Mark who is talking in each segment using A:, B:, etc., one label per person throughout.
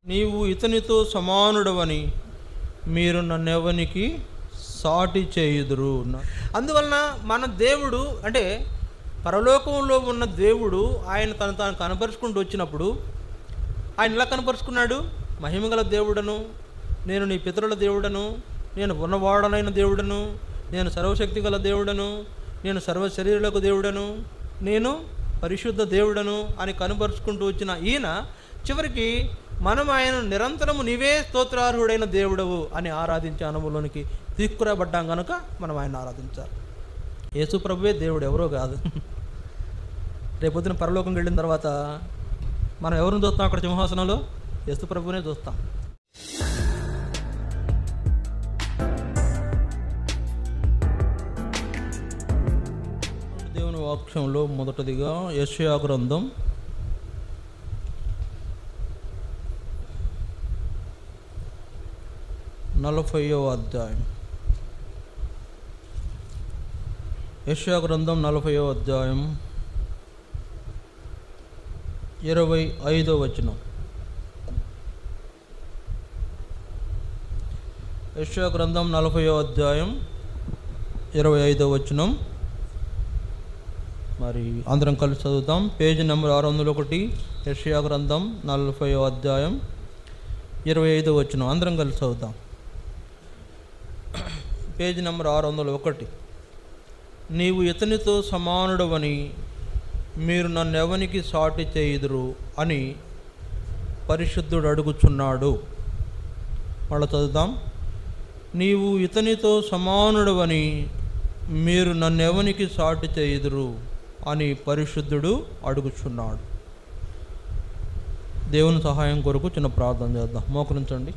A: నీవు ఇతనితో సమానుడవని మీరు నన్నెవనికి సాటి చేయుదురు. అందువలన మన దేవుడు అంటే పరలోకంలో ఉన్న దేవుడు ఆయన తాను కనపరుచుకుంటూ వచ్చినప్పుడు ఆయన ఎలా కనపరుచుకున్నాడు? మహిమగల దేవుడను, నేను నీ పితరుల దేవుడను, నేను ఉన్నవాడనైన దేవుడను, నేను సర్వశక్తి గల దేవుడను, నేను సర్వ శరీరులకు దేవుడను, నేను పరిశుద్ధ దేవుడను అని కనపరుచుకుంటూ వచ్చిన ఈయన చివరికి మనం ఆయన నిరంతరము నీవే స్తోత్రార్హుడైన దేవుడవు అని ఆరాధించే అనుభవంలోనికి తీసుకురాబడ్డాం కనుక మనం ఆయన ఆరాధించాలి. యేసు ప్రభువే దేవుడు, ఎవరో కాదు. రేపొద్దున పరలోకంకి వెళ్ళిన తర్వాత మనం ఎవరిని చూస్తాం? అక్కడ సింహాసనంలో యేసు ప్రభువునే చూస్తాం. దేవుని వాక్యంలో మొదటిదిగా యెషయా గ్రంథం 40వ అధ్యాయం. యెషయా గ్రంథం 40వ అధ్యాయం 25వ వచనం. యెషయా గ్రంథం 40వ అధ్యాయం 25వ వచనం. మరి అందరం కలిసి చదువుతాం. పేజీ నెంబర్ 601, యెషయా గ్రంథం 40వ అధ్యాయం 25వ వచనం. అందరం కలిసి చదువుతాం. Page number 601. నీవు ఇతనితో సమానుడవని మీరు నన్నెవనికి సాటి చేయుదురు అని పరిశుద్ధుడు అడుగుచున్నాడు. మళ్ళీ చదువుతాం. నీవు ఇతనితో సమానుడవని మీరు నన్నెవనికి సాటి చేయుదురు అని పరిశుద్ధుడు అడుగుచున్నాడు. దేవుని సహాయం కొరకు చిన్న ప్రార్థన చేద్దాం. మోకరించండి.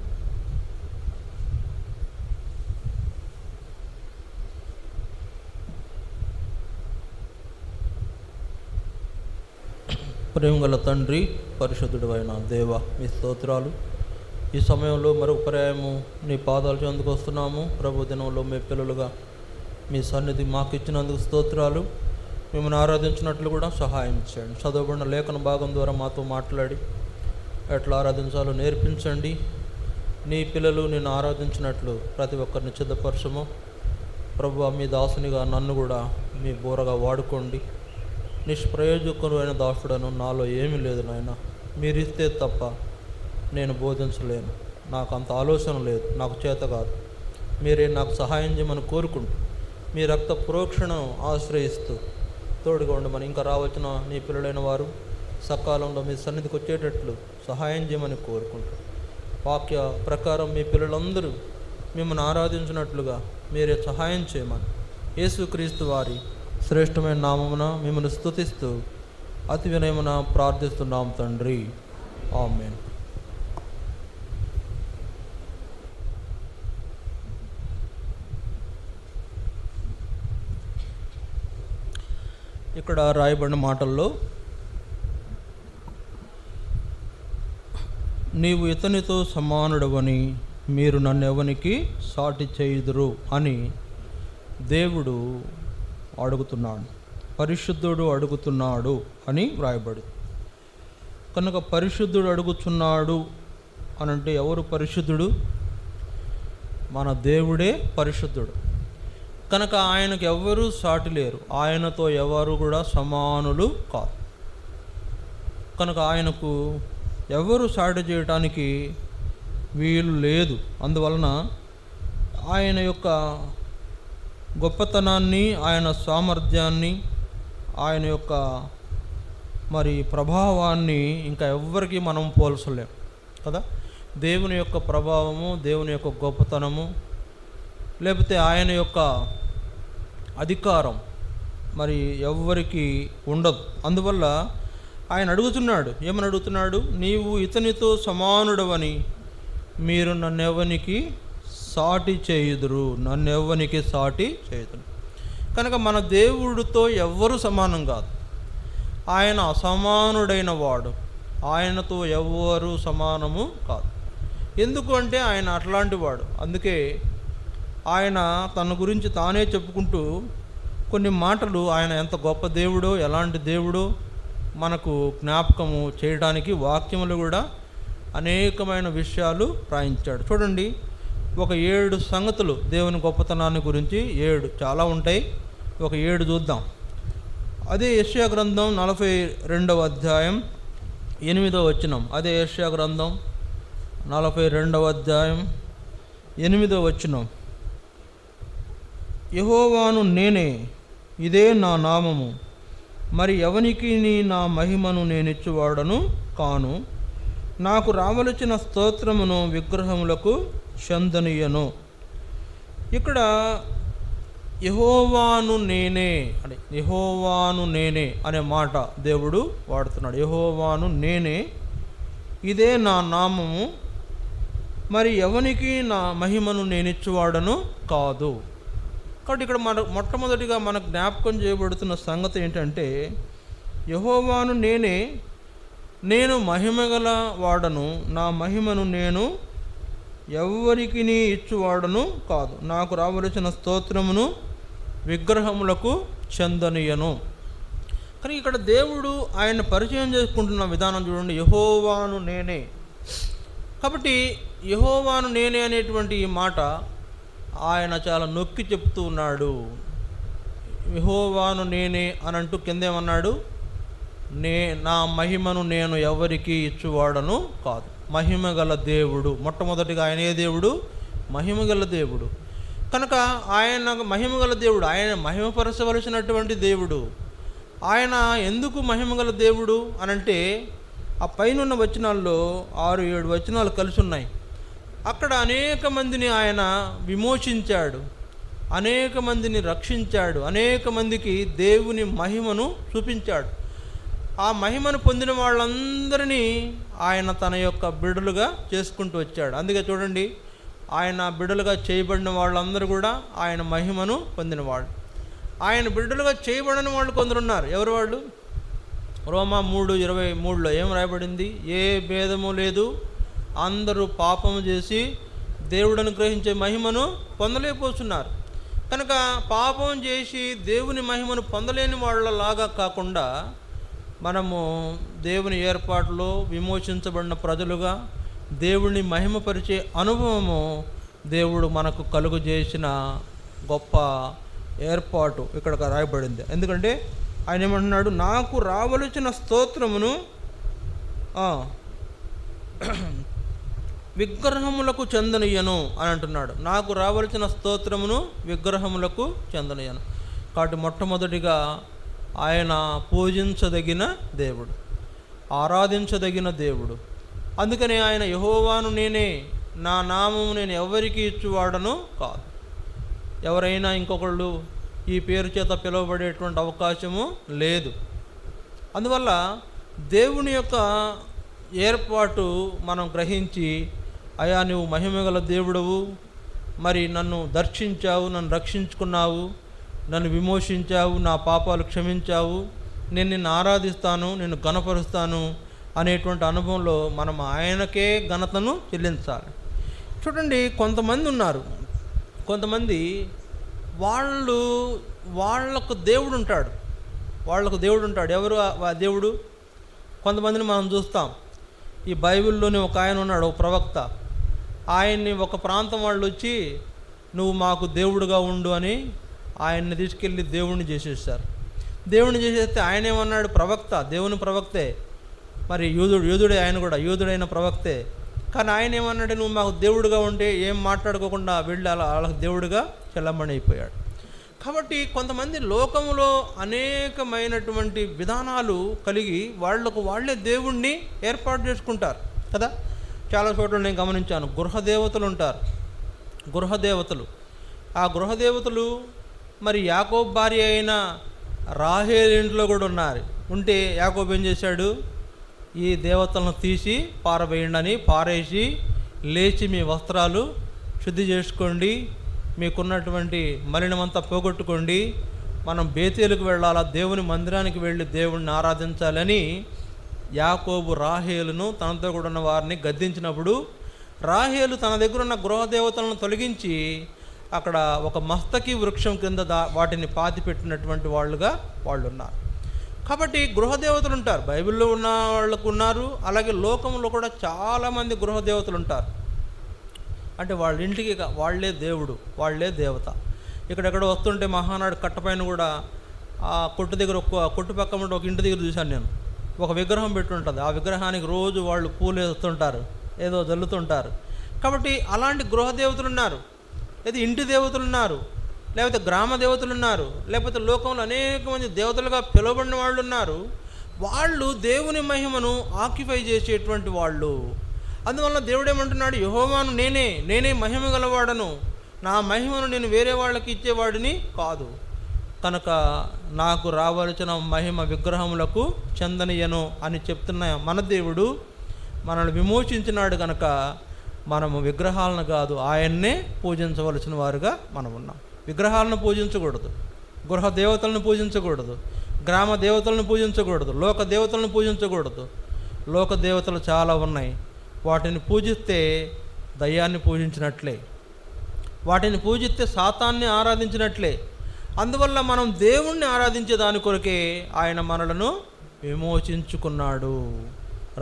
A: ప్రేమగల తండ్రి, పరిశుద్ధుడు అయిన దేవ, మీ స్తోత్రాలు. ఈ సమయంలో మరొక పర్యాయము నీ పాదాలు చెందుకు వస్తున్నాము. ప్రభు దినంలో మీ పిల్లలుగా మీ సన్నిధి మాకు ఇచ్చినందుకు స్తోత్రాలు. మిమ్మల్ని ఆరాధించినట్లు కూడా సహాయం చేయండి. చదవబడిన లేఖన భాగం ద్వారా మాతో మాట్లాడి ఎట్లా ఆరాధించాలో నేర్పించండి. నీ పిల్లలు నిన్ను ఆరాధించినట్లు ప్రతి ఒక్కరిని సిద్ధపరచము. ప్రభు, మీ దాసునిగా నన్ను కూడా మీ బోరగా వాడుకోండి. నిష్ప్రయోజకుడైన దాసుడను నాలో ఏమీ లేదు నాయన. మీరిస్తే తప్ప నేను బోధించలేను. నాకు అంత ఆలోచన లేదు, నాకు చేత కాదు. మీరే నాకు సహాయం చేయమని కోరుకుంటూ మీ రక్త ప్రోక్షణ ఆశ్రయిస్తూ తోడుగా ఉండమని, ఇంకా రావచ్చిన నీ పిల్లలైన వారు సకాలంలో మీ సన్నిధికి వచ్చేటట్లు సహాయం చేయమని కోరుకుంటూ, వాక్య ప్రకారం మీ పిల్లలందరూ మిమ్మల్ని ఆరాధించినట్లుగా మీరే సహాయం చేయమని యేసుక్రీస్తు వారి శ్రేష్టమైన నామమున మిమ్మల్ని స్తుతిస్తూ అతి వినయమున ప్రార్థిస్తున్నాం తండ్రి. ఆమేన్. ఇక్కడ రాయబడిన మాటల్లో నీవు ఇతనితో సమానుడవని మీరు నన్నెవనికి సాటి చేయుదురు అని దేవుడు అడుగుతున్నాడు, పరిశుద్ధుడు అడుగుతున్నాడు అని వ్రాయబడి. కనుక పరిశుద్ధుడు అడుగుతున్నాడు అనంటే ఎవరు పరిశుద్ధుడు? మన దేవుడే పరిశుద్ధుడు. కనుక ఆయనకు ఎవరు సాటి లేరు, ఆయనతో ఎవరు కూడా సమానులు కాదు. కనుక ఆయనకు ఎవరు సాటి చేయటానికి వీలు లేదు. అందువలన ఆయన యొక్క గొప్పతనాన్ని, ఆయన సామర్థ్యాన్ని, ఆయన యొక్క మరి ప్రభావాన్ని ఇంకా ఎవ్వరికి మనం పోల్చలేం కదా. దేవుని యొక్క ప్రభావము, దేవుని యొక్క గొప్పతనము, లేకపోతే ఆయన యొక్క అధికారం మరి ఎవ్వరికి ఉండదు. అందువల్ల ఆయన అడుగుతున్నాడు. ఏమని అడుగుతున్నాడు? నీవు ఇతనితో సమానుడవని మీరు నన్నెవనికి సాటి చేయుదురు, నన్నెవ్వనికి సాటి చేయుదురు. కనుక మన దేవుడితో ఎవ్వరు సమానం కాదు. ఆయన అసమానుడైన వాడు, ఆయనతో ఎవ్వరు సమానము కాదు. ఎందుకు అంటే ఆయన అట్లాంటి వాడు. అందుకే ఆయన తన గురించి తానే చెప్పుకుంటూ కొన్ని మాటలు, ఆయన ఎంత గొప్ప దేవుడో, ఎలాంటి దేవుడో మనకు జ్ఞాపకము చేయడానికి వాక్యములు కూడా అనేకమైన విషయాలు రాయించాడు. చూడండి, ఒక 7 సంగతులు దేవుని గొప్పతనాన్ని గురించి, 7 చాలా ఉంటాయి, ఒక 7 చూద్దాం. అదే యెషయా గ్రంథం 42వ అధ్యాయం 8వ వచనం. అదే యెషయా గ్రంథం 42వ అధ్యాయం 8వ వచనం. యెహోవాను నేనే, ఇదే నా నామము, మరి ఎవనికి నా మహిమను నేనిచ్చువాడను కాను. నాకు రావలసిన స్తోత్రమును విగ్రహములకు చెందనీయను. ఇక్కడ యెహోవాను నేనే అంటే యెహోవాను నేనే అనే మాట దేవుడు వాడుతున్నాడు. యెహోవాను నేనే, ఇదే నా నామము, మరి ఎవనికి నా మహిమను నేనిచ్చువాడను కాదు. కాబట్టి ఇక్కడ మొట్టమొదటిగా మనకు జ్ఞాపకం చేయబడుతున్న సంగతి ఏంటంటే, యెహోవాను నేనే, నేను మహిమగల వాడను, నా మహిమను నేను ఎవరికి ఇచ్చువాడను కాదు. నాకు రావలసిన స్తోత్రమును విగ్రహములకు చెందనీయను. కానీ ఇక్కడ దేవుడు ఆయన పరిచయం చేసుకుంటున్న విధానం చూడండి, యెహోవాను నేనే. కాబట్టి యెహోవాను నేనే అనేటువంటి ఈ మాట ఆయన చాలా నొక్కి చెప్తూ ఉన్నాడు. యెహోవాను నేనే అని అంటూ కిందేమన్నాడు, నా మహిమను నేను ఎవరికి ఇచ్చువాడను కాదు. మహిమగల దేవుడు. మొట్టమొదటిగా ఆయన ఏ దేవుడు? మహిమగల దేవుడు. కనుక ఆయన మహిమగల దేవుడు, ఆయన మహిమపరచవలసినటువంటి దేవుడు. ఆయన ఎందుకు మహిమగల దేవుడు అనంటే, ఆ పైనున్న వచనాల్లో 6-7 వచనాలు కలిసి ఉన్నాయి. అక్కడ అనేక మందిని ఆయన విమోచించాడు, అనేక మందిని రక్షించాడు, అనేక మందికి దేవుని మహిమను చూపించాడు. ఆ మహిమను పొందిన వాళ్ళందరినీ ఆయన తన యొక్క బిడ్డలుగా చేసుకుంటూ వచ్చాడు. అందుకే చూడండి, ఆయన బిడ్డలుగా చేయబడిన వాళ్ళందరూ కూడా ఆయన మహిమను పొందినవాళ్ళు. ఆయన బిడ్డలుగా చేయబడిన వాళ్ళు కొందరున్నారు. ఎవరు వాళ్ళు? రోమా 3:23లో ఏం రాయబడింది? ఏ భేదము లేదు, అందరూ పాపము చేసి దేవుడు అనుగ్రహించే మహిమను పొందలేకపోతున్నారు. కనుక పాపం చేసి దేవుని మహిమను పొందలేని వాళ్ళలాగా కాకుండా, మనము దేవుని ఏర్పాటులో విమోచించబడిన ప్రజలుగా దేవుని మహిమపరిచే అనుభవము దేవుడు మనకు కలుగు చేసిన గొప్ప ఏర్పాటు ఇక్కడ రాయబడింది. ఎందుకంటే ఆయన ఏమంటున్నాడు, నాకు రావలసిన స్తోత్రమును విగ్రహములకు చెందనీయను అని అంటున్నాడు. నాకు రావలసిన స్తోత్రమును విగ్రహములకు చెందనీయను. కాబట్టి మొట్టమొదటిగా ఆయన పూజించదగిన దేవుడు, ఆరాధించదగిన దేవుడు. అందుకని ఆయన యెహోవాను నేనే, నా నామము నేను ఎవరికి ఇచ్చువాడను కాదు. ఎవరైనా ఇంకొకళ్ళు ఈ పేరు చేత పిలువబడేటువంటి అవకాశము లేదు. అందువల్ల దేవుని యొక్క ఏర్పాటు మనం గ్రహించి, అయా నువ్వు మహిమగల దేవుడవు, మరి నన్ను దర్శించావు, నన్ను రక్షించుకున్నావు, నన్ను విమోచించావు, నా పాపాలు క్షమించావు, నేను నిన్ను ఆరాధిస్తాను, నిన్ను ఘనపరుస్తాను అనేటువంటి అనుభవంలో మనం ఆయనకే ఘనతను చెల్లించాలి. చూడండి, కొంతమంది ఉన్నారు, కొంతమంది వాళ్ళకు దేవుడు ఉంటాడు, వాళ్ళకు దేవుడు ఉంటాడు. ఎవరు ఆ దేవుడు? కొంతమందిని మనం చూస్తాం. ఈ బైబిల్లోనే ఒక ఆయన ఉన్నాడు, ఒక ప్రవక్త. ఆయన్ని ఒక ప్రాంతం వాళ్ళు వచ్చి, నువ్వు మాకు దేవుడుగా ఉండు అని ఆయన్ని తీసుకెళ్ళి దేవుణ్ణి చేసేసారు. దేవుణ్ణి చేసేస్తే ఆయన ఏమన్నాడు? ప్రవక్త, దేవుని ప్రవక్తే, మరి యూదుడే, ఆయన కూడా యూదుడైన ప్రవక్తే. కానీ ఆయన ఏమన్నాడు? నువ్వు మాకు దేవుడుగా ఉంటే ఏం మాట్లాడుకోకుండా వెళ్ళి వాళ్ళకి దేవుడుగా చెల్లమణి అయిపోయాడు. కాబట్టి కొంతమంది లోకంలో అనేకమైనటువంటి విధానాలు కలిగి వాళ్ళే దేవుణ్ణి ఏర్పాటు చేసుకుంటారు కదా. చాలా చోట్ల నేను గమనించాను, గృహదేవతలు ఉంటారు. గృహదేవతలు, ఆ గృహదేవతలు మరి యాకోబు భార్య అయిన రాహేలు ఇంట్లో కూడా ఉన్నారు. ఉంటే యాకోబు ఏం చేశాడు? ఈ దేవతలను తీసి పారవేయండి, పారేసి లేచి మీ వస్త్రాలు శుద్ధి చేసుకోండి, మీకున్నటువంటి మలినమంతా పోగొట్టుకోండి, మనం బేతేలుకు వెళ్ళాలా, దేవుని మందిరానికి వెళ్ళి దేవుణ్ణి ఆరాధించాలని యాకోబు రాహేలును తనతో కూడా ఉన్న వారిని గద్దించినప్పుడు, రాహేలు తన దగ్గర ఉన్న గృహదేవతలను తొలగించి అక్కడ ఒక మస్తకి వృక్షం కింద వాటిని పాతిపెట్టినటువంటి వాళ్ళు ఉన్నారు. కాబట్టి గృహదేవతలు ఉంటారు, బైబిల్లో ఉన్న వాళ్ళకు ఉన్నారు, అలాగే లోకంలో కూడా చాలామంది గృహదేవతలు ఉంటారు. అంటే వాళ్ళ ఇంటికి వాళ్ళే దేవుడు, వాళ్ళే దేవత. ఇక్కడెక్కడ వస్తుంటే మహానాడు కట్టపైన కూడా ఆ కొట్టు దగ్గర కొట్టు పక్కన ఒక ఇంటి దగ్గర చూశాను నేను, ఒక విగ్రహం పెట్టుంటుంది. ఆ విగ్రహానికి రోజు వాళ్ళు పూలు వేస్తుంటారు, ఏదో జల్లుతుంటారు. కాబట్టి అలాంటి గృహదేవతలు ఉన్నారు, లేదా ఇంటి దేవతలు ఉన్నారు, లేకపోతే గ్రామ దేవతలు ఉన్నారు, లేకపోతే లోకంలో అనేక మంది దేవతలుగా పిలువబడిన వాళ్ళు ఉన్నారు. వాళ్ళు దేవుని మహిమను ఆక్యుపై చేసేటువంటి వాళ్ళు. అందువల్ల దేవుడు ఏమంటున్నాడు, యెహోవాను నేనే మహిమ గలవాడను, నా మహిమను నేను వేరే వాళ్ళకి ఇచ్చేవాడిని కాదు, కనుక నాకు రావాల్సిన మహిమ విగ్రహములకు చెందనియను అని చెప్తున్న మన దేవుడు మనల్ని విమోచించినాడు. కనుక మనము విగ్రహాలను కాదు, ఆయన్నే పూజించవలసిన వారుగా మనం ఉన్నాం. విగ్రహాలను పూజించకూడదు, గృహ దేవతలను పూజించకూడదు, గ్రామ దేవతలను పూజించకూడదు, లోక దేవతలను పూజించకూడదు. లోక దేవతలు చాలా ఉన్నాయి, వాటిని పూజిస్తే దయ్యాన్ని పూజించినట్లే, వాటిని పూజిస్తే సాతాన్ని ఆరాధించినట్లే. అందువల్ల మనం దేవుణ్ణి ఆరాధించే దాని కొరకే ఆయన మనలను విమోచించుకున్నాడు,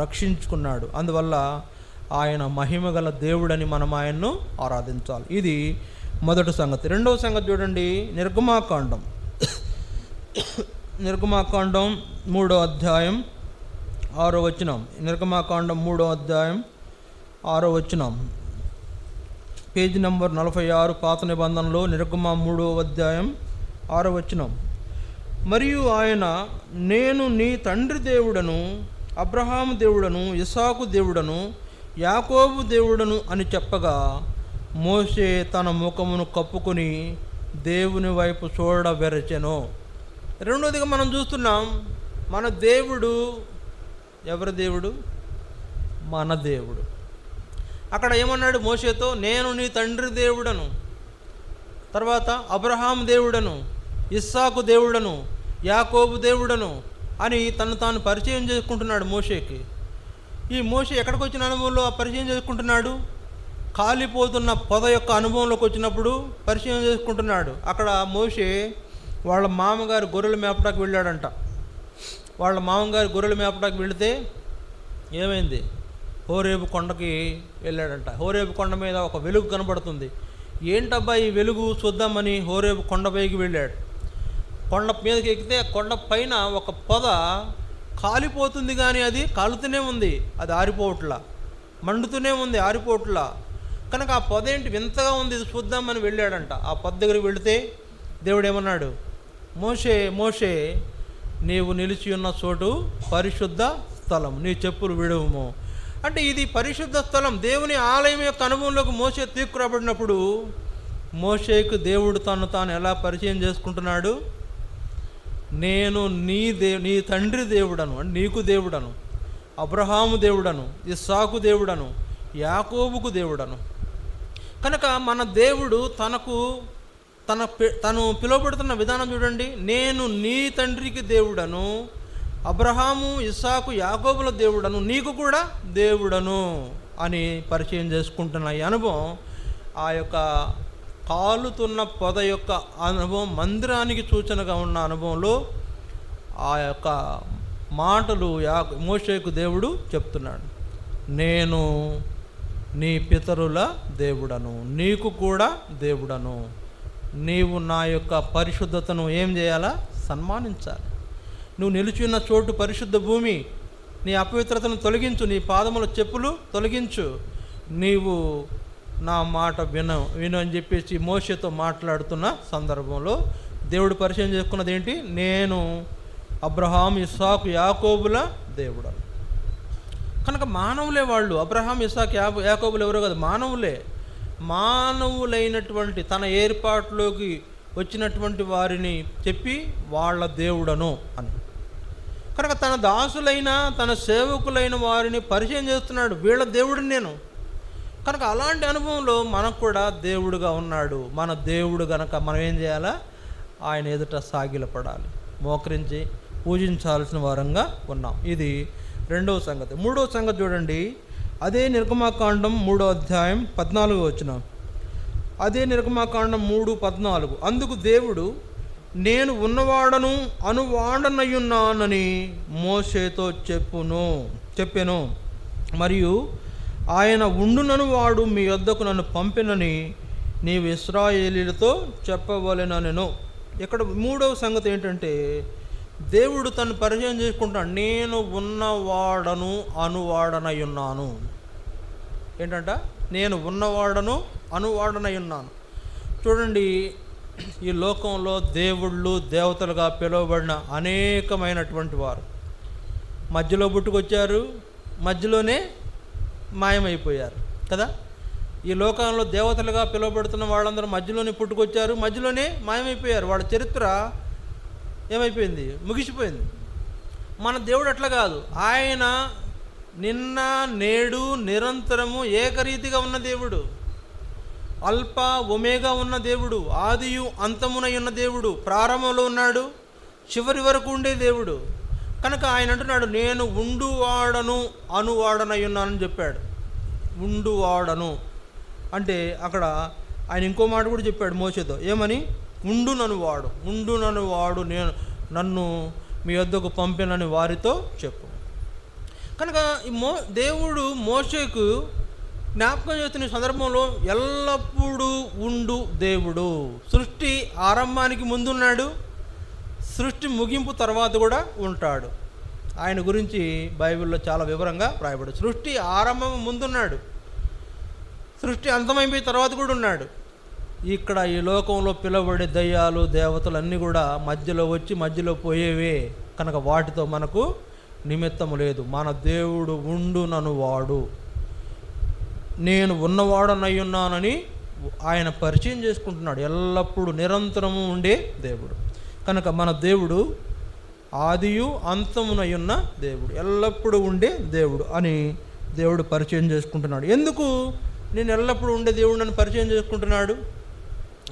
A: రక్షించుకున్నాడు. అందువల్ల ఆయన మహిమగల దేవుడని మనం ఆయన్ను ఆరాధించాలి. ఇది మొదటి సంగతి. రెండవ సంగతి చూడండి, నిర్గమాకాండం 3వ అధ్యాయం 6వ వచనం. నిర్గమాకాండం 3వ అధ్యాయం 6వ వచనం, పేజీ నంబర్ 46 పాత నిబంధనలో నిర్గమ 3వ అధ్యాయం 6వ వచనం. మరియు ఆయన, నేను నీ తండ్రి దేవుడను, అబ్రహాము దేవుడను, ఇస్సాకు దేవుడను, యాకోబు దేవుడను అని చెప్పగా మోషే తన ముఖమును కప్పుకొని దేవుని వైపు చూడవెరచెను. రెండోదిగా మనం చూస్తున్నాం, మన దేవుడు ఎవరి దేవుడు? మన దేవుడు. అక్కడ ఏమన్నాడు మోషేతో, నేను నీ తండ్రి దేవుడను, తర్వాత అబ్రహాం దేవుడను, ఇస్సాకు దేవుడను, యాకోబు దేవుడను అని తను తాను పరిచయం చేసుకుంటున్నాడు మోషేకి. ఈ మోషే ఎక్కడికి వచ్చిన అనుభవంలో పరిచయం చేసుకుంటున్నాడు? కాలిపోతున్న పొద యొక్క అనుభవంలోకి వచ్చినప్పుడు పరిచయం చేసుకుంటున్నాడు. అక్కడ మోషే వాళ్ళ మామగారు గొర్రెలు మేపడానికి వెళ్ళాడంట. వాళ్ళ మామగారు గొర్రెలు మేపడానికి వెళితే ఏమైంది? హోరేబు కొండకి వెళ్ళాడంట. హోరేబు కొండ మీద ఒక వెలుగు కనబడుతుంది. ఏంటబ్బా ఈ వెలుగు చూద్దామని హోరేబు కొండపైకి వెళ్ళాడు. కొండ మీదకి ఎక్కితే కొండ పైన ఒక పొద కాలిపోతుంది, కానీ అది కాలుతూనే ఉంది, అది ఆరిపోవట్లా, మండుతూనే ఉంది, ఆరిపోవట్లా. కనుక ఆ పొద ఏంటి వింతగా ఉంది, ఇది చూద్దామని వెళ్ళాడంట. ఆ పొద దగ్గరికి వెళితే దేవుడు ఏమన్నాడు, మోషే మోషే నీవు నిలిచి ఉన్న చోటు పరిశుద్ధ స్థలం, నీ చెప్పులు విడువుము. అంటే ఇది పరిశుద్ధ స్థలం, దేవుని ఆలయం యొక్క అనుభవంలోకి మోషే తీసుకురాబడినప్పుడు మోషేకు దేవుడు తాను ఎలా పరిచయం చేసుకుంటున్నాడు? నేను నీ తండ్రి దేవుడను, అంటే నీకు దేవుడను, అబ్రహాము దేవుడను, ఇస్సాకు దేవుడను, యాకోబుకు దేవుడను. కనుక మన దేవుడు తను పిలువబడుతున్న విధానం చూడండి. నేను నీ తండ్రికి దేవుడను, అబ్రహాము, ఇస్సాకు, యాకోబుల దేవుడను, నీకు కూడా దేవుడను అని పరిచయం చేసుకుంటున్న ఈ అనుభవం, ఆ యొక్క కాలుతున్న పొద యొక్క అనుభవం, మందిరానికి సూచనగా ఉన్న అనుభవంలో ఆ యొక్క మాటలు మోషేకు దేవుడు చెప్తున్నాడు. నేను నీ పితరుల దేవుడను, నీకు కూడా దేవుడను. నీవు నా యొక్క పరిశుద్ధతను ఏం చేయాలా? సన్మానించాలి. నువ్వు నిలిచి ఉన్న చోటు పరిశుద్ధ భూమి, నీ అపవిత్రతను తొలగించు, నీ పాదముల చెప్పులు తొలగించు, నీవు నా మాట విను అని చెప్పేసి మోషేతో మాట్లాడుతున్న సందర్భంలో దేవుడు పరిచయం చేసుకున్నది ఏంటి? నేను అబ్రహాం, ఇస్సాకు, యాకోబుల దేవుడను. కనుక మానవులే వాళ్ళు. అబ్రహాం, ఇస్సాకు, యాకోబులు ఎవరో కాదు, మానవులే. మానవులైనటువంటి తన ఏర్పాటులోకి వచ్చినటువంటి వారిని చెప్పి వాళ్ళ దేవుడను అని. కనుక తన దాసులైన తన సేవకులైన వారిని పరిచయం చేస్తున్నాడు, వీళ్ళ దేవుడిని నేను. కనుక అలాంటి అనుభవంలో మనకు కూడా దేవుడుగా ఉన్నాడు. మన దేవుడు గనక మనం ఏం చేయాలా? ఆయన ఎదుట సాగిలపడాలి, మోకరించి పూజించాల్సిన వారంగా ఉన్నాం. ఇది రెండవ సంగతి. మూడవ సంగతి చూడండి, అదే నిర్గమాకాండం 3వ అధ్యాయం 14వ వచనం. అదే నిర్గమాకాండం 3:14. అందుకు దేవుడు, నేను ఉన్నవాడను అనువాడనయున్నానని మోషేతో చెప్పెను. మరియు ఆయన ఉండునను వాడు మీ వద్దకు నన్ను పంపినని నీవు ఇశ్రాయేలీలతో చెప్పవలెననెను. ఇక్కడ మూడవ సంగతి ఏంటంటే, దేవుడు తను పరిచయం చేసుకుంటాడు. నేను ఉన్నవాడను అనువాడనయున్నాను. ఏంటంట? నేను ఉన్నవాడను అనువాడనయున్నాను. చూడండి, ఈ లోకంలో దేవుళ్ళు దేవతలుగా పిలువబడిన అనేకమైనటువంటి వారు మధ్యలో పుట్టుకొచ్చారు, మధ్యలోనే మాయమైపోయారు కదా. ఈ లోకంలో దేవతలుగా పిలువబడుతున్న వాళ్ళందరూ మధ్యలోనే పుట్టుకొచ్చారు, మధ్యలోనే మాయమైపోయారు. వాళ్ళ చరిత్ర ఏమైపోయింది? ముగిసిపోయింది. మన దేవుడు అట్లా కాదు. ఆయన నిన్న నేడు నిరంతరము ఏకరీతిగా ఉన్న దేవుడు, అల్ఫా ఒమేగా ఉన్న దేవుడు, ఆదియు అంతమునై ఉన్న దేవుడు, ప్రారంభంలో ఉన్నాడు, చివరి వరకు ఉండే దేవుడు. కనుక ఆయన అంటున్నాడు, నేను ఉండువాడను అనువాడనై ఉన్నానని చెప్పాడు. ఉండువాడను అంటే అక్కడ ఆయన ఇంకో మాట కూడా చెప్పాడు మోషేతో. ఏమని? ఉండునను వాడు నేను నన్ను మీ వద్దకు పంపినని వారితో చెప్పు. కనుక దేవుడు మోషేకు జ్ఞాపకం చేస్తున్న సందర్భంలో ఎల్లప్పుడూ ఉండు దేవుడు. సృష్టి ఆరంభానికి ముందున్నాడు, సృష్టి ముగింపు తర్వాత కూడా ఉంటాడు. ఆయన గురించి బైబిల్లో చాలా వివరంగా రాయబడు. సృష్టి ఆరంభం ముందున్నాడు, సృష్టి అంతమైపోయిన తర్వాత కూడా ఉన్నాడు. ఇక్కడ ఈ లోకంలో పిలువబడే దయ్యాలు దేవతలు అన్నీ కూడా మధ్యలో వచ్చి మధ్యలో పోయేవే కనుక వాటితో మనకు నిమిత్తము లేదు. మన దేవుడు ఉండునను వాడు, నేను ఉన్నవాడనయ్యున్నానని ఆయన పరిచయం చేసుకుంటున్నాడు. ఎల్లప్పుడూ నిరంతరము ఉండే దేవుడు. కనుక మన దేవుడు ఆదియు అంతమునయున్న దేవుడు, ఎల్లప్పుడూ ఉండే దేవుడు అని దేవుడు పరిచయం చేసుకుంటున్నాడు. ఎందుకు నేను ఎల్లప్పుడూ ఉండే దేవుడు అని పరిచయం చేసుకుంటున్నాడు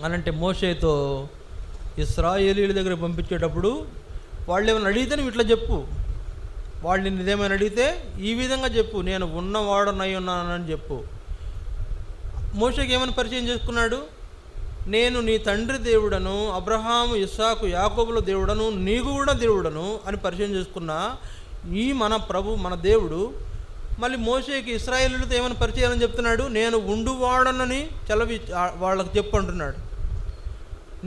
A: అనంటే, మోషేతో ఇశ్రాయేలీయుల దగ్గర పంపించేటప్పుడు వాళ్ళు ఏమైనా అడిగితే నువ్వు ఇట్లా చెప్పు, వాళ్ళు నిన్ను ఇదేమైనా అడిగితే ఈ విధంగా చెప్పు, నేను ఉన్నవాడనై ఉన్నానని చెప్పు. మోషేకి ఏమని పరిచయం చేసుకున్నాడు? నేను నీ తండ్రి దేవుడను, అబ్రహాము ఇస్సాకు యాకోబుల దేవుడను, నీకు కూడా దేవుడను అని పరిచయం చేసుకున్నా ఈ మన ప్రభు మన దేవుడు మళ్ళీ మోషేకి ఇశ్రాయేలీయులతో ఏమని పరిచయం చెప్తున్నాడు? నేను ఉండువాడనని వాళ్ళకి చెప్పు అంటున్నాడు.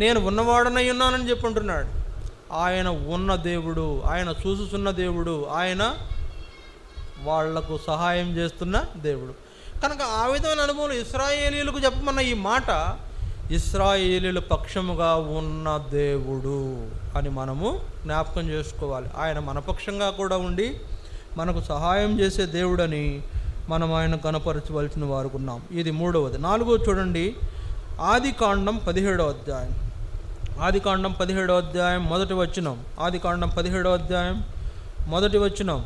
A: నేను ఉన్నవాడనై ఉన్నానని చెప్పంటున్నాడు. ఆయన ఉన్న దేవుడు, ఆయన చూసుచున్న దేవుడు, ఆయన వాళ్లకు సహాయం చేస్తున్న దేవుడు. కనుక ఆ విధమైన అనుభవం ఇశ్రాయేలీయులకు చెప్పమన్న ఈ మాట ఇశ్రాయేలీయుల పక్షముగా ఉన్న దేవుడు అని మనము జ్ఞాపకం చేసుకోవాలి. ఆయన మన పక్షంగా కూడా ఉండి మనకు సహాయం చేసే దేవుడని మనం ఆయన కనపరచవలసిన వారు ఉన్నాం. ఇది మూడవది. నాలుగవది చూడండి, ఆదికాండం 17వ అధ్యాయం. ఆదికాండం 17వ అధ్యాయం మొదటి వచనం. ఆదికాండం 17వ అధ్యాయం మొదటి వచనం.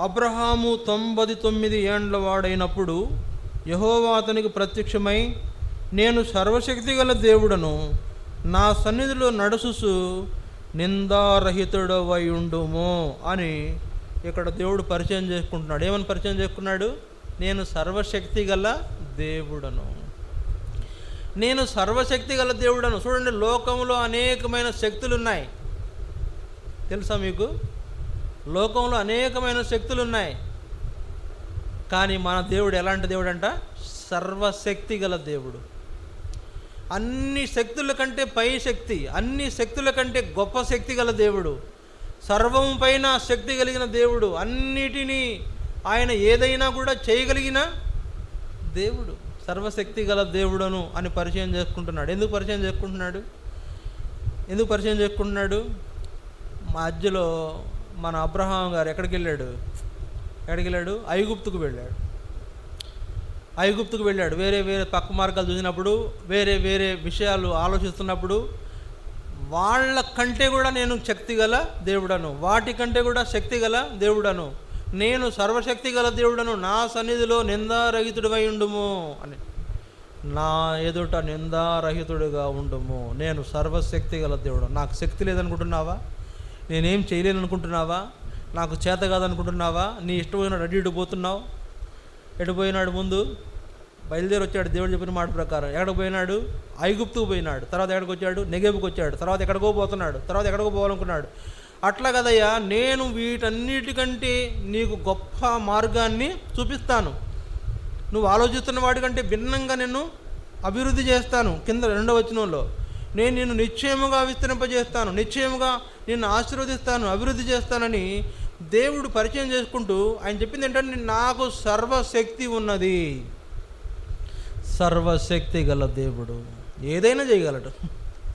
A: అబ్రహాము 99 ఏండ్ల వాడైనప్పుడు యెహోవా అతనికి ప్రత్యక్షమై, నేను సర్వశక్తి గల దేవుడను, నా సన్నిధిలో నడుచుసు నిందారహితుడవై ఉండుము అని ఇక్కడ దేవుడు పరిచయం చేసుకుంటున్నాడు. ఏమని పరిచయం చేసుకున్నాడు? నేను సర్వశక్తి గల దేవుడను, నేను సర్వశక్తి గల దేవుడను. చూడండి, లోకంలో అనేకమైన శక్తులు ఉన్నాయి, తెలుసా మీకు? లోకంలో అనేకమైన శక్తులు ఉన్నాయి, కానీ మన దేవుడు ఎలాంటి దేవుడు అంట? సర్వశక్తి గల దేవుడు. అన్ని శక్తుల కంటే పై శక్తి, అన్ని శక్తుల కంటే గొప్ప శక్తి గల దేవుడు, సర్వం పైన శక్తి కలిగిన దేవుడు, అన్నిటినీ ఆయన ఏదైనా కూడా చేయగలిగిన దేవుడు, సర్వశక్తి గల దేవుడను అని పరిచయం చేసుకుంటున్నాడు. ఎందుకు పరిచయం చేసుకుంటున్నాడు? మధ్యలో మన అబ్రహాం గారు ఎక్కడికి వెళ్ళాడు? ఐగుప్తుకు వెళ్ళాడు. వేరే పక్క మార్గాలు చూసినప్పుడు, వేరే విషయాలు ఆలోచిస్తున్నప్పుడు వాళ్ళ కంటే కూడా నేను శక్తి గల దేవుడను, వాటి కంటే కూడా శక్తి గల దేవుడను, నేను సర్వశక్తి గల దేవుడను, నా సన్నిధిలో నిందారహితుడివై ఉండుము అని, నా ఎదుట నిందారహితుడిగా ఉండుము. నేను సర్వశక్తి గల దేవుడు. నాకు శక్తి లేదనుకుంటున్నావా? నేనేం చేయలేననుకుంటున్నావా? నాకు చేత కాదనుకుంటున్నావా? నీ ఇష్టమైన అటు పోతున్నావు. ఎటు పోయినాడు? ముందు బయలుదేరి వచ్చాడు దేవుడు చెప్పిన మాట ప్రకారం. ఎక్కడికి పోయినాడు? ఐగుప్తుకు పోయినాడు. తర్వాత ఎక్కడికి వచ్చాడు? నెగెబుకి వచ్చాడు. తర్వాత ఎక్కడికో పోతున్నాడు. తర్వాత ఎక్కడికో పోవాలనుకున్నాడు. అట్లా కదయ్యా, నేను వీటన్నిటికంటే నీకు గొప్ప మార్గాన్ని చూపిస్తాను. నువ్వు ఆలోచిస్తున్న వాటికంటే భిన్నంగా నేను అభివృద్ధి చేస్తాను. కింద 2వ వచనంలో, నేను నిన్ను నిశ్చయముగా విస్తరింపజేస్తాను, నిశ్చయముగా నిన్ను ఆశీర్వదిస్తాను, అభివృద్ధి చేస్తానని దేవుడు పరిచయం చేసుకుంటూ ఆయన చెప్పింది ఏంటంటే, నాకు సర్వశక్తి ఉన్నది. సర్వశక్తి గల దేవుడు ఏదైనా చేయగలడు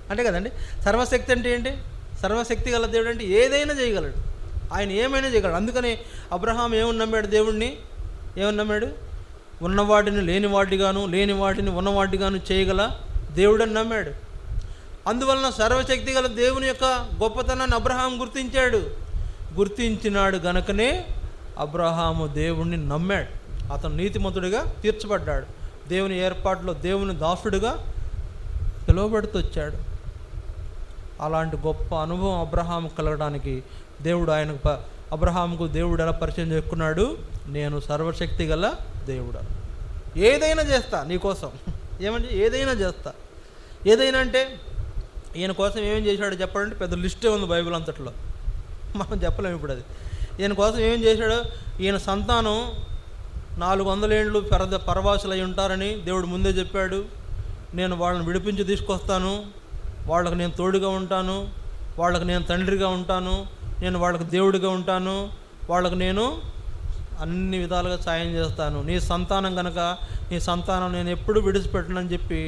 A: అంటే కదండి. సర్వశక్తి అంటే ఏంటి? సర్వశక్తి గల దేవుడు అంటే ఏదైనా చేయగలడు, ఆయన ఏమైనా చేయగలడు. అందుకని అబ్రహాం ఏమని నమ్మాడు? దేవుణ్ణి ఏమని నమ్మాడు? ఉన్నవాటిని లేని వాటిగాను, లేని వాటిని ఉన్నవాటిగాను చేయగల దేవుడని నమ్మాడు. అందువలన సర్వశక్తి గల దేవుని యొక్క గొప్పతనాన్ని అబ్రహాం గుర్తించినాడు గనుకనే అబ్రహాము దేవుణ్ణి నమ్మాడు. అతను నీతిమంతుడిగా తీర్చబడ్డాడు. దేవుని ఏర్పాటులో దేవుని దాసుడిగా పిలువబడుతూ వచ్చాడు. అలాంటి గొప్ప అనుభవం అబ్రహాం కలగడానికి దేవుడు అబ్రహాంకు దేవుడు ఎలా పరిచయం చేసుకున్నాడు? నేను సర్వశక్తి గల దేవుడు, ఏదైనా చేస్తా నీకోసం. ఏమంటే ఏదైనా చేస్తా. ఏదైనా అంటే ఈయన కోసం ఏమేం చేశాడో చెప్పాడంటే పెద్ద లిస్టే ఉంది బైబిల్ అంతట్లో, మనం చెప్పలేము ఇప్పుడు అది. ఈయన కోసం ఏమేం చేశాడో, ఈయన సంతానం 400 ఏళ్ళు పరవాసులు అయి ఉంటారని దేవుడు ముందే చెప్పాడు. నేను వాళ్ళని విడిపించి తీసుకొస్తాను, వాళ్ళకు నేను తోడుగా ఉంటాను, వాళ్ళకు నేను తండ్రిగా ఉంటాను, నేను వాళ్ళకు దేవుడిగా ఉంటాను, వాళ్ళకు నేను అన్ని విధాలుగా సాయం చేస్తాను, నీ సంతానం కనుక నీ సంతానం నేను ఎప్పుడు విడిచిపెట్టనని చెప్పి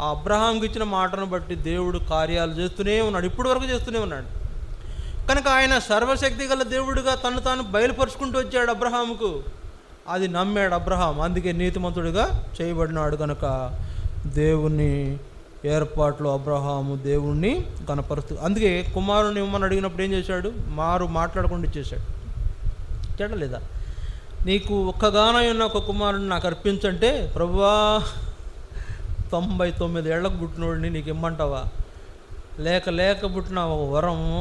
A: ఆ అబ్రహాంకి ఇచ్చిన మాటను బట్టి దేవుడు కార్యాలు చేస్తూనే ఉన్నాడు, ఇప్పటి వరకు చేస్తూనే ఉన్నాడు. కనుక ఆయన సర్వశక్తి గల దేవుడిగా తను తాను బయలుపరుచుకుంటూ వచ్చాడు అబ్రహాముకు. అది నమ్మాడు అబ్రహాం, అందుకే నీతిమంతుడిగా చేయబడినాడు. కనుక దేవుని ఏర్పాట్లో అబ్రహాము దేవుణ్ణి కనపరుస్తూ, అందుకే కుమారుని ఇవ్వమని అడిగినప్పుడు ఏం చేశాడు? మాట్లాడకుండా ఇచ్చేశాడు. చేయలేదా? నీకు ఒక్కగానై ఉన్న ఒక కుమారుడిని నాకు అర్పించంటే, ప్రభువా 99 ఏళ్లకు పుట్టినోడిని నీకు ఇమ్మంటావా? లేక పుట్టిన ఒక వరము,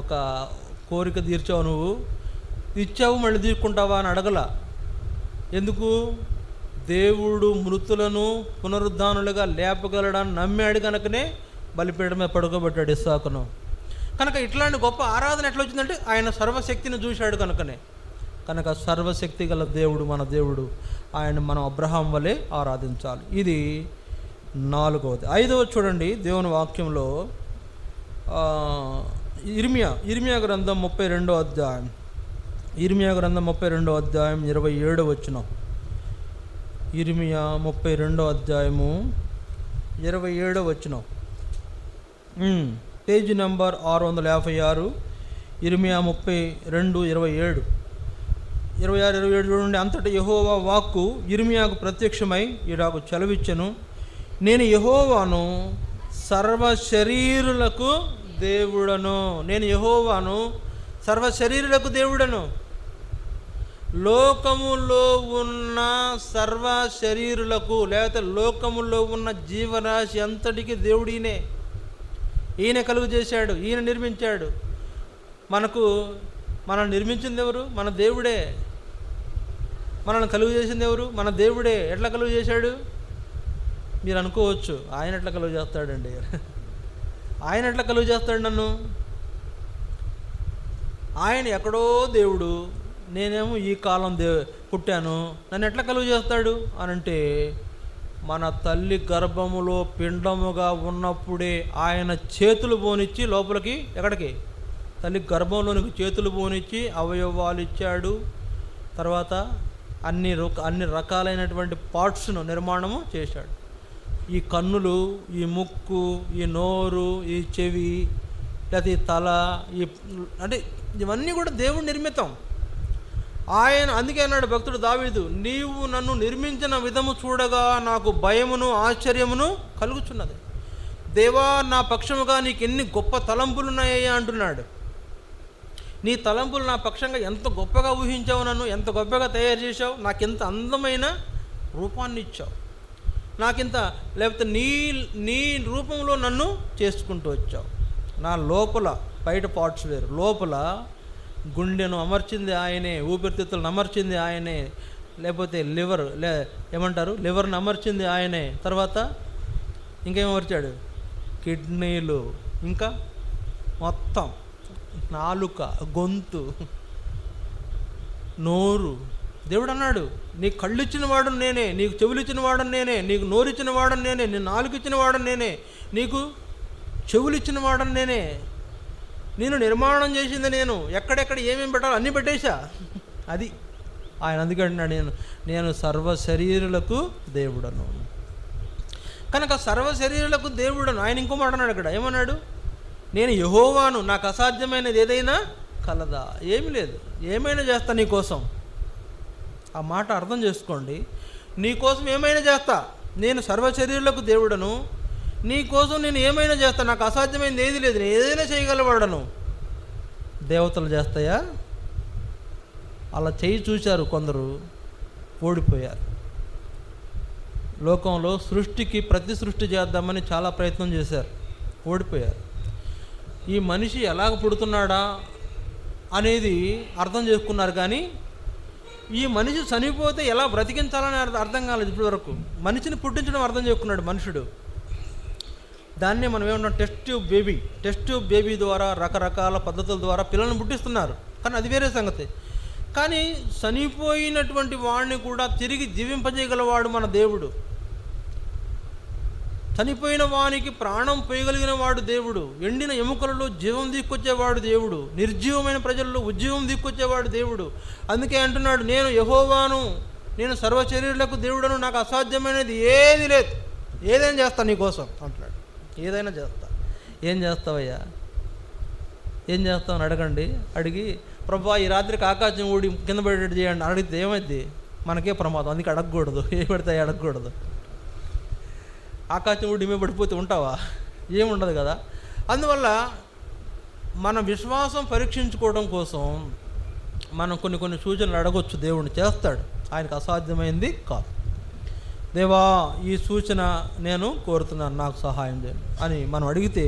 A: ఒక కోరిక తీర్చావు, నువ్వు ఇచ్చావు, మళ్ళీ తీసుకుంటావా అని అడగల. ఎందుకు? దేవుడు మృతులను పునరుద్ధానులుగా లేపగలడాన్ని నమ్మాడు కనుకనే బలిపీఠం మీద పడుకోబెట్టాడు ఇస్సాకును. కనుక ఇట్లాంటి గొప్ప ఆరాధన ఎట్లా వచ్చిందంటే ఆయన సర్వశక్తిని చూశాడు కనుకనే. కనుక సర్వశక్తి గల దేవుడు మన దేవుడు, ఆయన మనం అబ్రహాం వలె ఆరాధించాలి. ఇది 4వది. 5వది చూడండి దేవుని వాక్యంలో, ఇర్మియా గ్రంథం 32వ అధ్యాయం, ఇర్మియా గ్రంథం 32వ అధ్యాయం 27వ వచనం. ఇర్మియా 32వ అధ్యాయము 27వ వచనం, పేజీ నెంబర్ 656, ఇర్మియా 32:27. 26-27 చూడండి. అంతటా యెహోవా వాక్కు ఇర్మియాకు ప్రత్యక్షమై ఇలాగు చలవిచ్చెను, నేను యెహోవాను సర్వశరీరులకు దేవుడను. నేను యెహోవాను సర్వశరీరులకు దేవుడను. లోకములో ఉన్న సర్వ శరీరులకు, లేకపోతే లోకములో ఉన్న జీవరాశి అంతటికి దేవుడు ఈయనే. ఈయన కలుగు చేశాడు, ఈయన నిర్మించాడు. మనం నిర్మించింది ఎవరు? మన దేవుడే. మనల్ని కలుగు చేసింది ఎవరు? మన దేవుడే. ఎట్లా కలుగు చేశాడు? మీరు అనుకోవచ్చు, ఆయన ఎట్లా కలుగు చేస్తాడండి, ఆయన ఎట్లా కలుగు చేస్తాడు నన్ను? ఆయన ఎక్కడో దేవుడు, నేనేమో ఈ కాలం పుట్టాను, నన్ను ఎట్లా కలుగు చేస్తాడు అని అంటే, మన తల్లి గర్భములో పిండముగా ఉన్నప్పుడే ఆయన చేతులు పోనిచ్చి లోపలికి, ఎక్కడికి? తల్లి గర్భంలోనికి చేతులు పోనిచ్చి అవయవాలు ఇచ్చాడు. తర్వాత అన్ని రకాలైనటువంటి పార్ట్స్ను నిర్మాణము చేశాడు. ఈ కన్నులు, ఈ ముక్కు, ఈ నోరు, ఈ చెవి, లేకపోతే ఈ తల, అంటే ఇవన్నీ కూడా దేవుడు నిర్మితం. ఆయన అందుకే అన్నాడు భక్తుడు దావీదు, నీవు నన్ను నిర్మించిన విధము చూడగా నాకు భయమును ఆశ్చర్యమును కలుగుచున్నది. దేవా, నా పక్షముగా నీకు ఎన్ని గొప్ప తలంపులున్నాయ్యా అంటున్నాడు. నీ తలంపులు నా పక్షంగా ఎంత గొప్పగా ఊహించావు, నన్ను ఎంత గొప్పగా తయారు చేశావు, నాకెంత అందమైన రూపాన్ని ఇచ్చావు, నాకింత, లేకపోతే నీ రూపంలో నన్ను చేసుకుంటూ వచ్చావు. నా లోపల, బయట పార్ట్స్ వేరు, లోపల గుండెను అమర్చింది ఆయనే, ఊపిరితిత్తులను అమర్చింది ఆయనే, లేకపోతే లివర్ ఏమంటారు, లివర్ని అమర్చింది ఆయనే. తర్వాత ఇంకేమర్చాడు? కిడ్నీలు, ఇంకా మొత్తం నాలుక, గొంతు, నోరు. దేవుడు అన్నాడు, నీకు కళ్ళు ఇచ్చిన వాడను నేనే, నీకు చెవులు ఇచ్చిన వాడను నేనే, నీకు నోరు ఇచ్చిన వాడను నేనే, నీ నాలుగు ఇచ్చిన వాడను నేనే, నీకు చెవులు ఇచ్చిన వాడను నేనే, నేను నిర్మాణం చేసింది నేను, ఎక్కడెక్కడ ఏమేమి పెట్టాలో అన్నీ పెట్టేశా. అది ఆయన అందుకే అంటున్నాడు, నేను సర్వ శరీరులకు దేవుడను. కనుక సర్వ శరీరులకు దేవుడను. ఆయన ఇంకో మాట అన్నాడు ఇక్కడ, ఏమన్నాడు? నేను యెహోవాను, నాకు అసాధ్యమైనది ఏదైనా కలదా? ఏమీ లేదు, ఏమైనా చేస్తా నీకోసం. ఆ మాట అర్థం చేసుకోండి. నీకోసం ఏమైనా చేస్తా, నేను సర్వ శరీరులకు దేవుడను, నీకోసం నేను ఏమైనా చేస్తా, నాకు అసాధ్యమైనది ఏది లేదు, నేను ఏదైనా చేయగలవాడను. దేవతలు చేస్తాయా? అలా చేయి చూశారు కొందరు, ఓడిపోయారు. లోకంలో సృష్టికి ప్రతి సృష్టి చేద్దామని చాలా ప్రయత్నం చేశారు, ఓడిపోయారు. ఈ మనిషి ఎలాగ పుడుతున్నాడా అనేది అర్థం చేసుకున్నారు, కానీ ఈ మనిషి చనిపోతే ఎలా బ్రతికించాలని అర్థం కాలేదు ఇప్పటి వరకు. మనిషిని పుట్టించడం అర్థం చేసుకున్నాడు మనుషుడు. దాన్నే మనం ఏమన్నా టెస్ట్ ట్యూబ్ బేబీ ద్వారా రకరకాల పద్ధతుల ద్వారా పిల్లల్ని పుట్టిస్తున్నారు, కానీ అది వేరే సంగతి. కానీ చనిపోయినటువంటి వాడిని కూడా తిరిగి జీవింపజేయగలవాడు మన దేవుడు. చనిపోయిన వానికి ప్రాణం పోయగలిగిన వాడు దేవుడు. ఎండిన ఎముకలలో జీవం తీసుకొచ్చేవాడు దేవుడు. నిర్జీవమైన ప్రజల్లో ఉజ్జీవం తీసుకొచ్చేవాడు దేవుడు. అందుకే అంటున్నాడు, నేను యెహోవాను, నేను సర్వ శరీరులకు దేవుడను, నాకు అసాధ్యమైనది ఏది లేదు, ఏదైనా చేస్తా నీకోసం అంటున్నాడు. ఏదైనా చేస్తా. ఏం చేస్తావయ్యా, ఏం చేస్తావని అడగండి. అడిగి, ప్రభా ఈ రాత్రికి ఆకాశం ఊడి కింద పడేటట్టు చేయండి అడిగితే ఏమైంది? మనకే ప్రమాదం. అందుకే అడగకూడదు, ఏ పెడతాయి అడగకూడదు. ఆకాశం ఊడి మేము పడిపోతే ఉంటావా? ఏముండదు కదా. అందువల్ల మన విశ్వాసం పరీక్షించుకోవడం కోసం మనం కొన్ని సూచనలు అడగొచ్చు. దేవుడిని చేస్తాడు, ఆయనకు అసాధ్యమైంది కాదు. దేవా ఈ సూచన నేను కోరుతున్నాను, నాకు సహాయం చేయండి అని మనం అడిగితే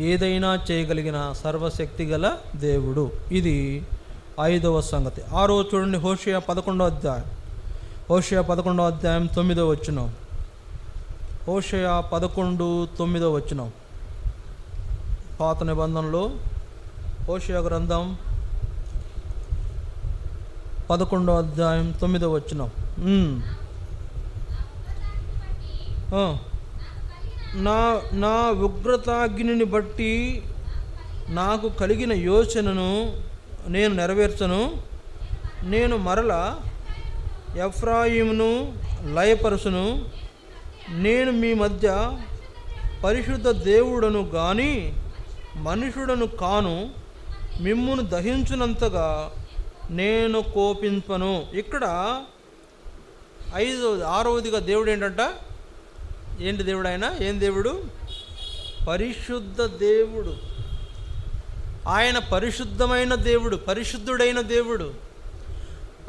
A: ఏదైనా చేయగలిగిన సర్వశక్తి గల దేవుడు. ఇది 5వ సంగతి. 6వ చూడండి, హోషేయ 11వ అధ్యాయం. హోషేయ 11వ అధ్యాయం 9వ వచనం. హోషేయ 11:9 వచనం. పాత నిబంధనలో హోషేయ గ్రంథం 11వ అధ్యాయం 9వ వచనం. నా ఉగ్రతాగ్నిని బట్టి నాకు కలిగిన యోచనను నేను నెరవేర్చను. నేను మరల ఎఫ్రాయిమును లయపరుచును. నేను మీ మధ్య పరిశుద్ధ దేవుడను గాని మనుషుడను కాను. మిమ్మును దహించునంతగా నేను కోపింపను. ఇక్కడ 6వదిగా దేవుడు ఏంటంట? ఏంటి దేవుడు ఆయన? ఏం దేవుడు? పరిశుద్ధ దేవుడు. ఆయన పరిశుద్ధమైన దేవుడు, పరిశుద్ధుడైన దేవుడు.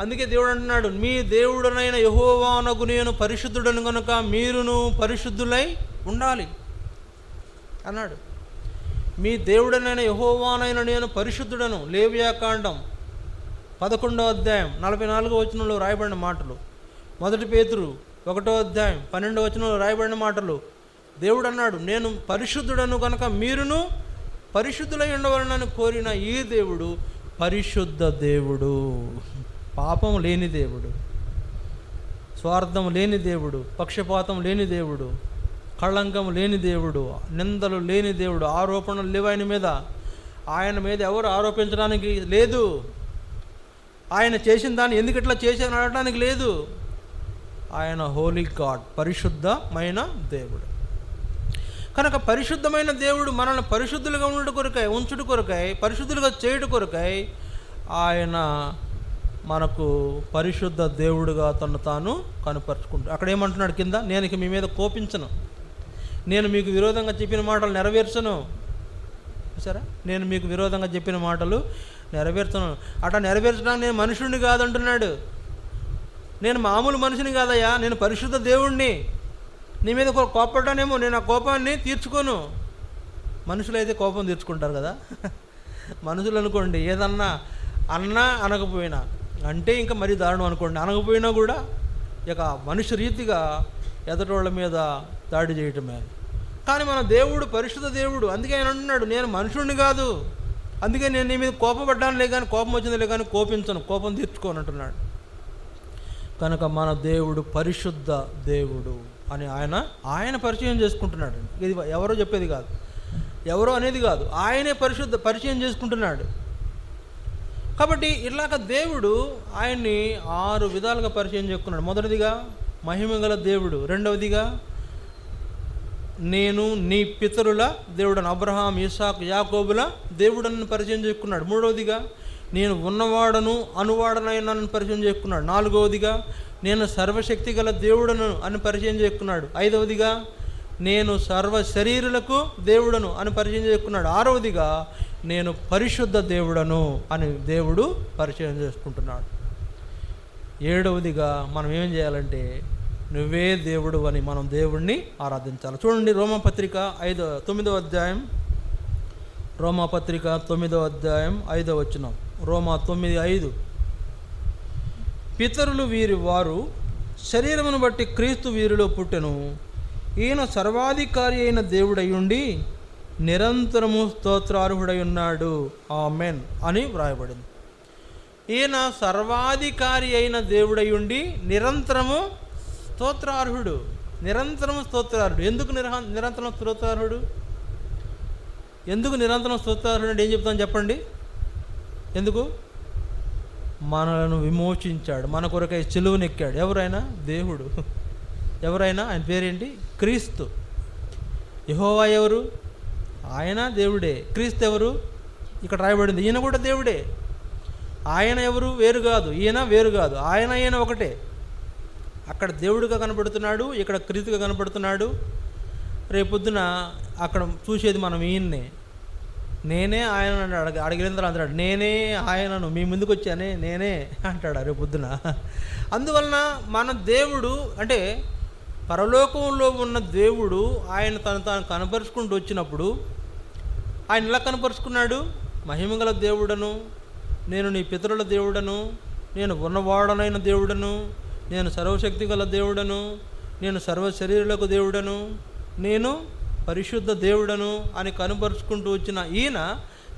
A: అందుకే దేవుడు అంటున్నాడు, మీ దేవుడనైన యెహోవానగు నేను పరిశుద్ధుడను కనుక మీరును పరిశుద్ధులై ఉండాలి అన్నాడు. మీ దేవుడనైన యెహోవానైన నేను పరిశుద్ధుడను. లేవియాకాండం 11వ అధ్యాయం 44వ వచనంలో రాయబడిన మాటలు. 1 పేతురు 1వ అధ్యాయం 12వ వచనంలో రాయబడిన మాటలు. దేవుడు అన్నాడు, నేను పరిశుద్ధుడను కనుక మీరును పరిశుద్ధులై ఉండవలనని కోరిన ఈ దేవుడు పరిశుద్ధ దేవుడు. పాపం లేని దేవుడు, స్వార్థం లేని దేవుడు, పక్షపాతం లేని దేవుడు, కళంకం లేని దేవుడు, నిందలు లేని దేవుడు. ఆరోపణలు లేవు ఆయన మీద. ఆయన మీద ఎవరు ఆరోపించడానికి లేదు. ఆయన చేసిన దాన్ని ఎందుకు ఇట్లా చేశాను అనడానికి లేదు. ఆయన హోలీ గాడ్, పరిశుద్ధమైన దేవుడు. కనుక పరిశుద్ధమైన దేవుడు మనల్ని పరిశుద్ధులుగా ఉంచుట కొరకై పరిశుద్ధులుగా చేయుట కొరకై ఆయన మనకు పరిశుద్ధ దేవుడుగా తను తాను కనుపరుచుకుంటాడు. అక్కడ ఏమంటున్నాడు కింద, నేను ఇక మీ మీద కోపించను, నేను మీకు విరోధంగా చెప్పిన మాటలు నెరవేర్చను. సరే, నేను మీకు విరోధంగా చెప్పిన మాటలు నెరవేర్చను. అట్లా నెరవేర్చడానికి నేను మనుషుడిని కాదంటున్నాడు. నేను మామూలు మనిషిని కాదయ్యా, నేను పరిశుద్ధ దేవుణ్ణి. నీ మీద కోపడ్డానేమో, నేను ఆ కోపాన్ని తీర్చుకోను. మనుషులైతే కోపం తీర్చుకుంటారు కదా. మనుషులు అనుకోండి, ఏదన్నా అన్నా అనకపోయినా అంటే ఇంకా మరీ దారుణం అనుకోండి. అనకపోయినా కూడా ఇక మనుష్య రీతిగా ఎదటోళ్ళ మీద దాడి చేయటమే. కానీ మన దేవుడు పరిశుద్ధ దేవుడు. అందుకే ఆయన అంటున్నాడు, నేను మనుషుడిని కాదు, అందుకే నేను నీ మీద కోపపడ్డానులే కానీ, కోపం వచ్చిందిలే కానీ కోపించను, కోపం తీర్చుకోను అంటున్నాడు. కనుక మన దేవుడు పరిశుద్ధ దేవుడు అని ఆయన పరిచయం చేసుకుంటున్నాడు. ఇది ఎవరో చెప్పేది కాదు, ఎవరో అనేది కాదు, ఆయనే పరిచయం చేసుకుంటున్నాడు. కాబట్టి ఇలాగ దేవుడు ఆయన్ని 6 విధాలుగా పరిచయం చేసుకున్నాడు. మొదటిదిగా మహిమగల దేవుడు, రెండవదిగా నేను నీ పితరుల దేవుడని అబ్రహాం, ఇస్సాకు, యాకోబుల దేవుడని పరిచయం చేసుకున్నాడు. మూడవదిగా నేను ఉన్నవాడను అనువాడనైనాను పరిచయం చేసుకున్నాడు. నాలుగవదిగా నేను సర్వశక్తి గల దేవుడను అని పరిచయం చేసుకున్నాడు. ఐదవదిగా నేను సర్వ శరీరులకు దేవుడను అని పరిచయం చేసుకున్నాడు. ఆరవదిగా నేను పరిశుద్ధ దేవుడను అని దేవుడు పరిచయం చేసుకుంటున్నాడు. ఏడవదిగా మనం ఏం చేయాలంటే నువ్వే దేవుడు అని మనం దేవుణ్ణి ఆరాధించాలి. చూడండి, రోమాపత్రిక 9వ అధ్యాయం, రోమాపత్రిక 9వ అధ్యాయం 5వ వచనం. రోమా 9:5. పితరులు వీరి వారు శరీరమును బట్టి క్రీస్తు వీరిలో పుట్టెను, ఈయన సర్వాధికారి అయిన దేవుడయ్యుండి నిరంతరము స్తోత్రార్హుడై ఉన్నాడు, ఆమెన్ అని వ్రాయబడింది. ఈయన సర్వాధికారి అయిన దేవుడయ్యుండి నిరంతరము స్తోత్రార్హుడు. నిరంతరము స్తోత్రార్హుడు. ఎందుకు నిరంతరం స్తోత్రార్హుడు? ఎందుకు నిరంతరం స్తోత్రార్హుడు అంటే ఏం చెప్తాను చెప్పండి? ఎందుకు? మనలను విమోచించాడు, మన కొరకై సిలువనెక్కాడు. ఎవరైనా? దేవుడు. ఎవరైనా? ఆయన పేరేంటి? క్రీస్తు. యెహోవా ఎవరు? ఆయన దేవుడే. క్రీస్తు ఎవరు? ఇక్కడ రాయబడింది, ఈయన కూడా దేవుడే. ఆయన ఎవరు? వేరు కాదు, ఈయన వేరు కాదు, ఆయన ఒకటే. అక్కడ దేవుడిగా కనపడుతున్నాడు, ఇక్కడ క్రీస్తుగా కనపడుతున్నాడు. రేపొద్దున అక్కడ చూసేది మనం ఈయన్నే. నేనే ఆయన అడిగిన తర్వాత అంటాడు, నేనే ఆయనను మీ ముందుకు వచ్చానే, నేనే అంటాడు రేపొద్దున. అందువలన మన దేవుడు అంటే పరలోకంలో ఉన్న దేవుడు ఆయన తాను కనపరుచుకుంటూ వచ్చినప్పుడు ఆయన ఎలా కనపరుచుకున్నాడు? మహిమగల దేవుడను, నేను నీ పితరుల దేవుడను, నేను ఉన్నవాడనైన దేవుడను, నేను సర్వశక్తి గల దేవుడను, నేను సర్వ శరీరులకు దేవుడను, నేను పరిశుద్ధ దేవుడను అని కనపరుచుకుంటూ వచ్చిన ఈయన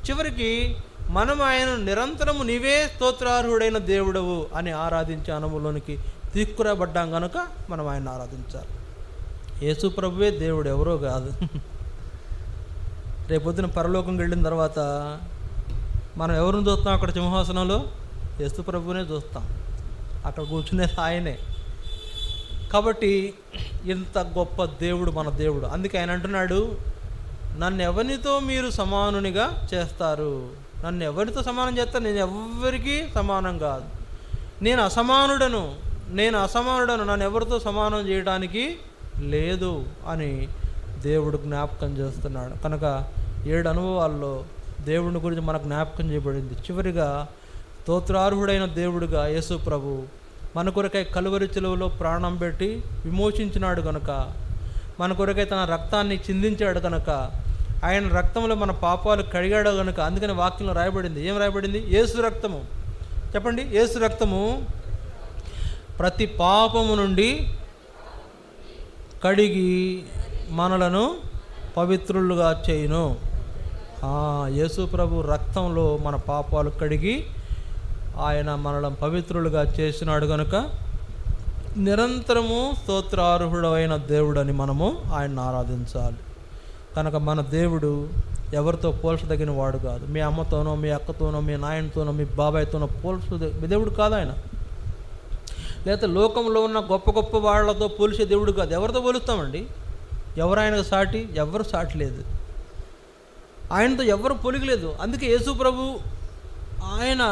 A: చివరికి మనం ఆయన నిరంతరము నీవే స్తోత్రార్హుడైన దేవుడవు అని ఆరాధించే అనుభవంలోనికి తీసుకురాబడ్డాం కనుక మనం ఆయన ఆరాధించాలి. యేసు ప్రభువే దేవుడు, ఎవరో కాదు. రేపొద్దున పరలోకంకి వెళ్ళిన తర్వాత మనం ఎవరిని చూస్తాం? అక్కడ సింహాసనంలో యేసు ప్రభువునే చూస్తాం. అక్కడ కూర్చునేది ఆయనే. కాబట్టి ఇంత గొప్ప దేవుడు మన దేవుడు. అందుకే ఆయన అంటున్నాడు, నన్ను ఎవరితో మీరు సమానునిగా చేస్తారు? నన్ను ఎవరితో సమానం చేస్తారు? నేను ఎవరికి సమానం కాదు, నేను అసమానుడను, నన్ను ఎవరితో సమానం చేయడానికి లేదు అని దేవుడు జ్ఞాపకం చేస్తున్నాడు. కనుక 7 అనుభవాల్లో దేవుని గురించి మనకు జ్ఞాపకం చేయబడింది. చివరిగా స్తోత్రార్హుడైన దేవుడుగా యేసు ప్రభు మన కొరకై కలువరి చిలువలో ప్రాణం పెట్టి విమోచించినాడు కనుక, మన కొరకై తన రక్తాన్ని చిందించాడు కనుక, ఆయన రక్తంలో మన పాపాలు కడిగాడు కనుక, అందుకని వాక్యంలో రాయబడింది. ఏం రాయబడింది? యేసు రక్తము. చెప్పండి, యేసు రక్తము ప్రతి పాపము నుండి కడిగి మనలను పవిత్రులుగా చేయును. యేసు ప్రభు రక్తంలో మన పాపాలు కడిగి ఆయన మనలను పవిత్రులుగా చేసినాడు కనుక నిరంతరము స్తోత్రార్హుడైన దేవుడని మనము ఆయన్ని ఆరాధించాలి. కనుక మన దేవుడు ఎవరితో పోల్చదగిన వాడు కాదు. మీ అమ్మతోనో, మీ అక్కతోనో, మీ నాయనతోనో, మీ బాబాయ్తోనో మీ దేవుడు కాదు ఆయన. లేకపోతే లోకంలో ఉన్న గొప్ప గొప్ప వాళ్ళతో పోల్చే దేవుడు కాదు. ఎవరితో పోలుస్తామండి? ఎవరు ఆయనకు సాటి? ఎవరు సాటి లేదు. ఆయనతో ఎవరు పొలిగలేదు. అందుకే యేసు ప్రభు ఆయన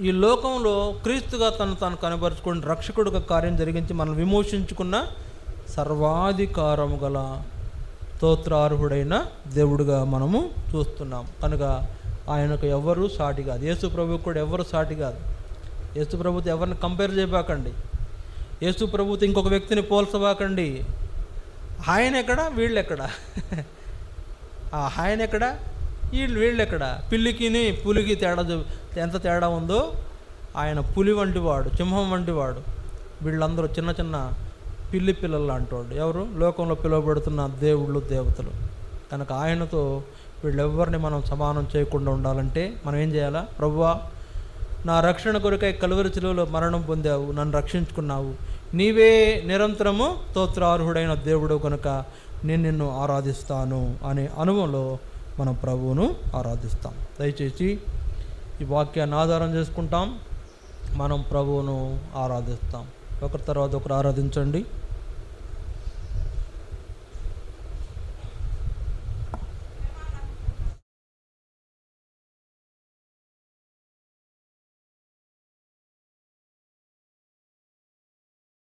A: ఈ లోకంలో క్రీస్తుగా తాను కనబరుచుకుని రక్షకుడుగా కార్యం జరిగించి మనం విమోచించుకున్న సర్వాధికారము గల స్తోత్రార్హుడైన దేవుడుగా మనము చూస్తున్నాం. కనుక ఆయనకు ఎవరు సాటి కాదు. యేసు ప్రభువు కూడా ఎవరు సాటి కాదు. యేసు ప్రభుతో ఎవరిని కంపేర్ చేయబాకండి. యేసు ప్రభుతో ఇంకొక వ్యక్తిని పోల్చబాకండి. ఆయన ఎక్కడా, వీళ్ళు ఎక్కడా? ఆయన ఎక్కడా, వీళ్ళు ఎక్కడా? పిల్లికిని పులికి ఎంత తేడా ఉందో ఆయన పులి వంటి వాడు, సింహం వంటి వాడు. వీళ్ళందరూ చిన్న చిన్న పిల్లి పిల్లలు లాంటి వాళ్ళు. ఎవరు? లోకంలో పిలువబడుతున్న దేవుళ్ళు, దేవతలు. కనుక ఆయనతో వీళ్ళెవ్వరిని మనం సమానం చేయకుండా ఉండాలంటే మనం ఏం చేయాలా? ప్రభువా, నా రక్షణ కొరకై కలువరి శిలువలో మరణం పొందావు, నన్ను రక్షించుకున్నావు, నీవే నిరంతరము స్తోత్రార్హుడైన దేవుడు కనుక నేను నిన్ను ఆరాధిస్తాను అనే అనుభవంలో మనం ప్రభువును ఆరాధిస్తాం. దయచేసి ఈ వాక్యాన్ని ఆధారం చేసుకుంటాం, మనం ప్రభువును ఆరాధిస్తాం. ఒకరి తర్వాత ఒకరు ఆరాధించండి.